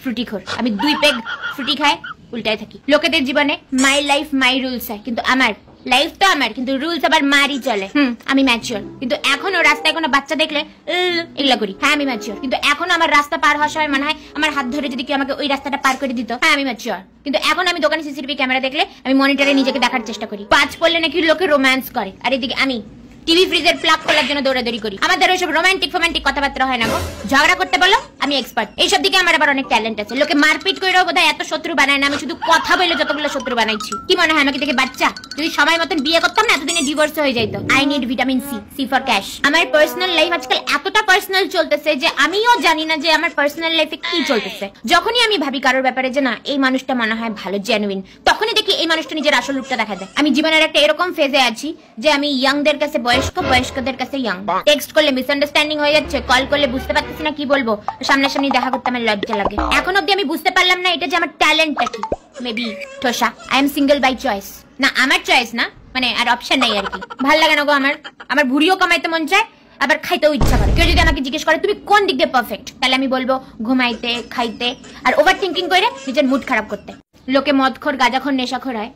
ফ্রুটি খোর। আমি 2 পেগ ফ্রুটি খাই, উল্টায় থাকি। লোকেদের জীবনে মাই লাইফ মাই রুলস হয়, কিন্তু আমার লাইফ তো আমার, কিন্তু রুলস আবার মারই চলে। আমি ম্যাচিওর, কিন্তু এখনো রাস্তায় কোনো বাচ্চা দেখলে এগুলা করি। হ্যাঁ আমি ম্যাচিওর, কিন্তু এখনো আমার রাস্তা পার হওয়ার সময় মনে হয় আমার হাত ধরে যদি কেউ আমাকে ওই রাস্তাটা পার করে দিত। হ্যাঁ আমি ম্যাচিওর, কিন্তু এখন আমি দোকানে সিসিটিভি ক্যামেরা দেখলে আমি মনিটরে নিজেকে দেখার চেষ্টা করি। 5 পড়লে নাকি লোকে রোম্যান্স করে, আর এদিকে আমি টিভি ফ্রিজের প্লাগ খোলার জন্য দৌড়াদৌড়ি করি। আমাদের ওইসব রোমান্টিক কথাবার্তা হয় না গো। ঝগড়া করতে বলো, আমি এক্সপার্ট। এইসব দিকে আমার আবার অনেক ট্যালেন্ট আছে। লোকে মারপিট করেও বোধহয় এত শত্রু বানায় না, আমি শুধু কথা বলে যতগুলো শত্রু বানাইছি। কি মনে হয় আমাকে দেখে বাচ্চা? যদি সময় মতন বিয়ে করতাম না, এতদিনে ডিভোর্স হয়ে যাইতো। I need vitamin C, C for cash. আমার পার্সোনাল লাইফ আজকাল এতটা পার্সোনাল চলতেছে যে আমিও জানি না যে আমার পার্সোনাল লাইফে কি চলতেছে। যখনই আমি ভাবি কারোর ব্যাপারে যে না এই মানুষটা মনে হয় ভালো, জেনুইন, তখনই দেখি এই মানুষটা নিজের আসল রূপটা দেখা দেয়। আমি জীবনের একটা এরকম ফেজে আছি যে আমি ইয়াংদের কাছে বয়স্ক, বয়স্কদের কাছে ইয়াং। টেক্সট করলে মিসআন্ডারস্ট্যান্ডিং হয়ে যাচ্ছে, কল করলে বুঝতে পারতেছি না কি বলবো, সামনাসামনি দেখা করতে আমার লজ্জা লাগে। এখন অব্দি আমি বুঝতে পারলাম না এটা যে আমার ট্যালেন্টটা কি। মেবি ঠোসা। I am single by choice. না আমার চয়েস না, মানে আর অপশন নাই আর কি। ভাল লাগে না গো আমার ভুড়িও কমাইতে মন চায়, আবার খাইতেও ইচ্ছা করে। কেউ যদি আমাকে জিজ্ঞেস করে তুমি কোন দিক দিয়ে পারফেক্ট, তাহলে আমি বলবো ঘুমাইতে, খাইতে, আর ওভার থিঙ্কিং করে নিজের মুড খারাপ করতে। লোকে মদখোর, গাঁজাখোর, নেশাখোর হয়,